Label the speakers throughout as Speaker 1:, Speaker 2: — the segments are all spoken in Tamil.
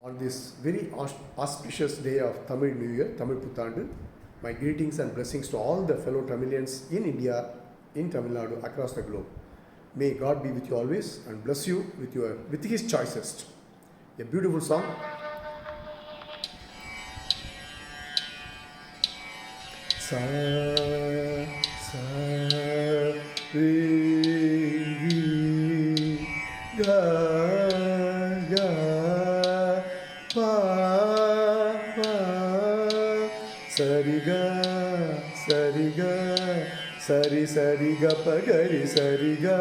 Speaker 1: On this very auspicious day of Tamil New Year, Tamil Puthandu, my greetings and blessings to all the fellow Tamilians in India, in Tamil Nadu, across the globe. May God be with you always and bless you with His choicest. A beautiful song. Sa, sa, re, re, ga, ga, pa, pa, sariga, sariga, sari, sariga, pagari, sariga,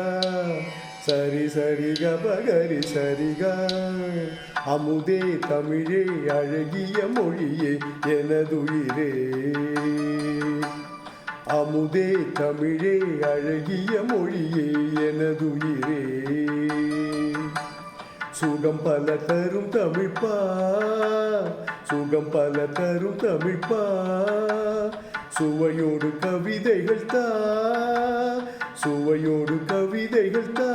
Speaker 1: sari, sariga, pagari, sariga. அமுதே தமிழே அழகிய மொழியே எனதுயிரே, அமுதே தமிழே அழகிய மொழியே எனதுயிரே, சுகம் பல தரும் தமிழ்ப்பா, சுகம் பல தரும் தமிழ்ப்பா, சுவையோடு கவிதைகள் தா, சுவையோடு கவிதைகள் தா,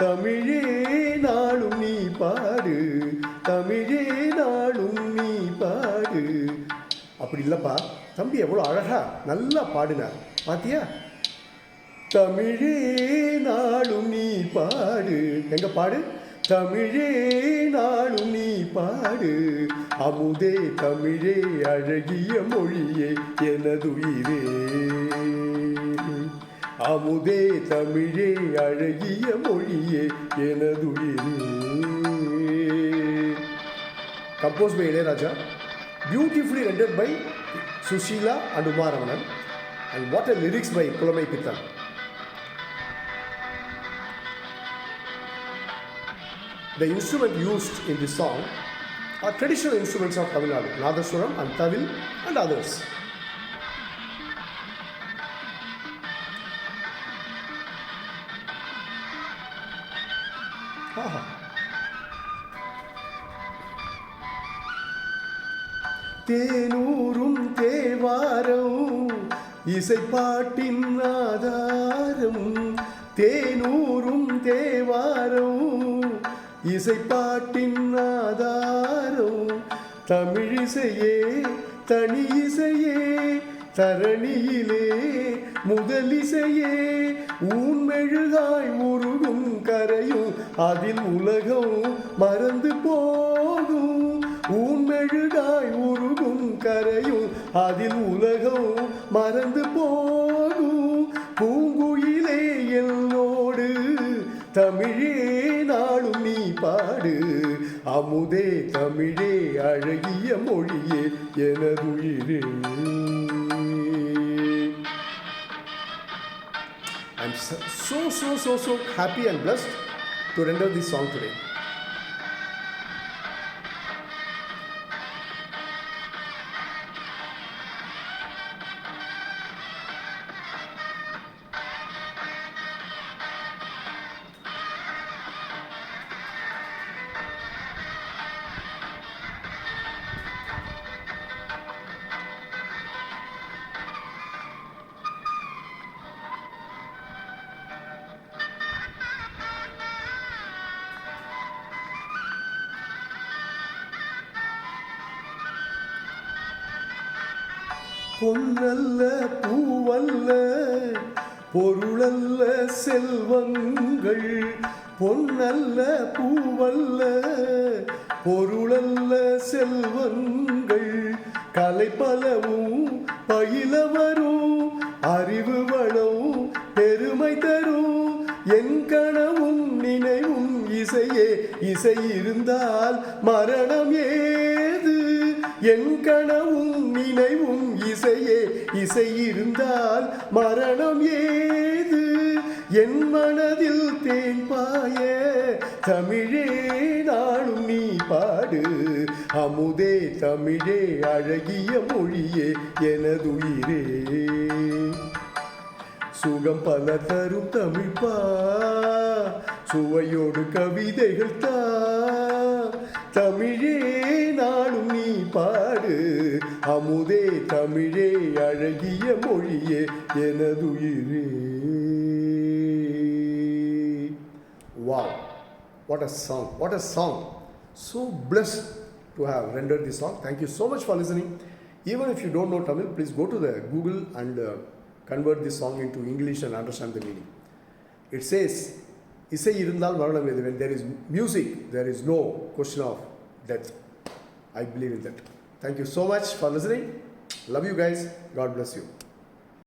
Speaker 1: தமிழே நாளும் நீ பாடு, தமிழே நாளும் நீ பாடு. அப்படி இல்லைப்பா, தம்பி எவ்வளோ அழகா நல்லா பாடினார் பாத்தியா? தமிழே நாளும் நீ பாடு, எங்க பாடு? தமிழே நாளும் நீ பாடு, அமுதே தமிழே அழகிய மொழியே எனதுயிரே, அமுதே தமிழே அழகிய மொழியே எனதுயிரே. Composed by Ilayaraja, beautifully rendered by Sushila and Uma Ramanan, and what a lyrics by Pulamai Pittan. The instrument used in this song are traditional instruments of Tamil Nadu, Nadaswaram and Tavil and others. தேனூரும் Thevaram இசைப்பாட்டின் ஆதாரம், தேனூரும் தேவாரம் இசைப்பாட்டின் ஆதாரம், தமிழிசையே தனி இசையே தரணியிலே முதலிசையே, ஊன்மெழுகாய் உருகும் கரையும் அதில் உலகம் மறந்து போகும், ஊன்மெழுகாய் உருகும் கரையும் அதில் உலகம் மறந்து போகும், பூங்குயிலே என்னோடு தமிழே நாளும் நீ பாடு, அமுதே தமிழே அழகிய மொழியே எனதுயிரே. I'm so happy and blessed to render this song today. பொன்னல்ல பூவல்ல பொருளல்ல செல்வங்கள், பொன்னல்ல பூவல்ல பொருளல்ல செல்வங்கள், கலைப்பலவும் பயில வரும் அறிவு வளம் பெருமை தரும், என் கனவும் நினைவும் இசையே, இசை இருந்தால் மரணம் ஏது, என் கனவும் நினைவும் இசையே, இசை இருந்தால் மரணம் ஏது, என் மனதில் தேன் பாய தமிழே நாளும் நீ பாடு, அமுதே தமிழே அழகிய மொழியே எனதுயிரே, சுகம் பல தரும் தமிழ்ப்பா, சுவையோடு கவிதைகள் தா, தமிழே நாளும் நீ பாடு, அமுதே தமிழே அழகிய மொழியே எனதுயிரே. Wow, what a song, what a song. So blessed to have rendered this song. Thank you so much for listening. Even if you don't know Tamil, please go to the Google and convert this song into English and understand the meaning. It says, "Isai irundal maranam edu." When there is music, there is no question of death. I believe in that. Thank you so much for listening. Love you guys. God bless you.